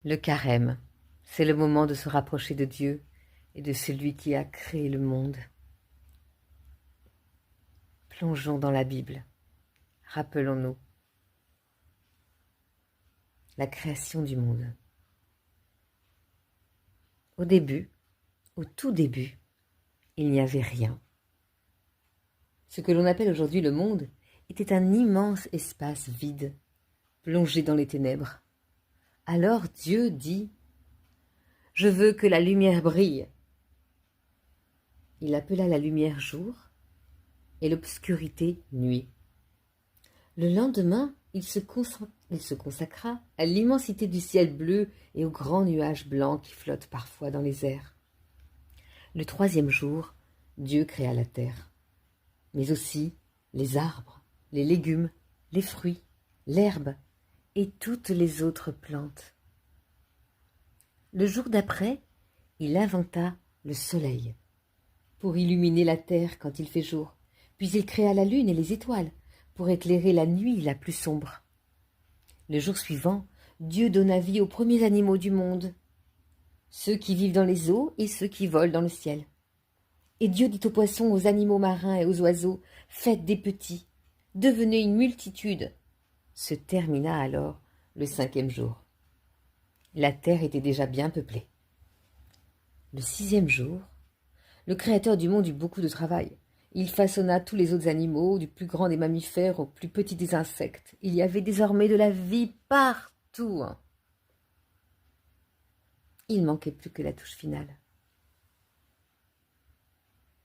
Le carême, c'est le moment de se rapprocher de Dieu et de celui qui a créé le monde. Plongeons dans la Bible. Rappelons-nous la création du monde. Au début, au tout début, il n'y avait rien. Ce que l'on appelle aujourd'hui le monde était un immense espace vide, plongé dans les ténèbres. Alors Dieu dit « Je veux que la lumière brille ». Il appela la lumière jour et l'obscurité nuit. Le lendemain, il se consacra à l'immensité du ciel bleu et aux grands nuages blancs qui flottent parfois dans les airs. Le troisième jour, Dieu créa la terre, mais aussi les arbres, les légumes, les fruits, l'herbe et toutes les autres plantes. Le jour d'après, il inventa le soleil pour illuminer la terre quand il fait jour, puis il créa la lune et les étoiles pour éclairer la nuit la plus sombre. Le jour suivant, Dieu donna vie aux premiers animaux du monde, ceux qui vivent dans les eaux et ceux qui volent dans le ciel. Et Dieu dit aux poissons, aux animaux marins et aux oiseaux, « Faites des petits, devenez une multitude. » Se termina alors le cinquième jour. La terre était déjà bien peuplée. Le sixième jour, le Créateur du monde eut beaucoup de travail. Il façonna tous les autres animaux, du plus grand des mammifères au plus petit des insectes. Il y avait désormais de la vie partout. Il ne manquait plus que la touche finale.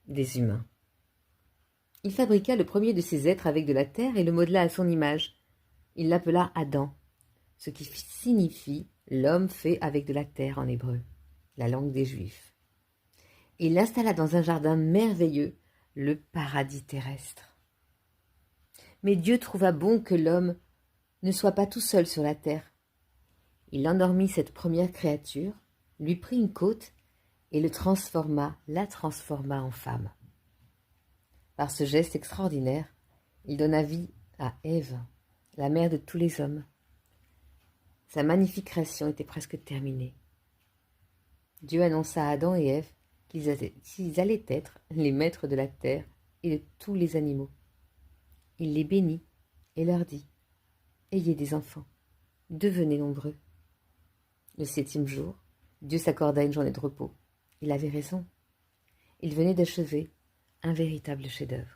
Des humains. Il fabriqua le premier de ces êtres avec de la terre et le modela à son image. Il l'appela Adam, ce qui signifie « l'homme fait avec de la terre » en hébreu, la langue des Juifs. Il l'installa dans un jardin merveilleux, le paradis terrestre. Mais Dieu trouva bon que l'homme ne soit pas tout seul sur la terre. Il endormit cette première créature, lui prit une côte et la transforma en femme. Par ce geste extraordinaire, il donna vie à Ève, la mère de tous les hommes. Sa magnifique création était presque terminée. Dieu annonça à Adam et Ève qu'ils allaient être les maîtres de la terre et de tous les animaux. Il les bénit et leur dit « Ayez des enfants, devenez nombreux. » Le septième jour, Dieu s'accorda une journée de repos. Il avait raison. Il venait d'achever un véritable chef-d'œuvre.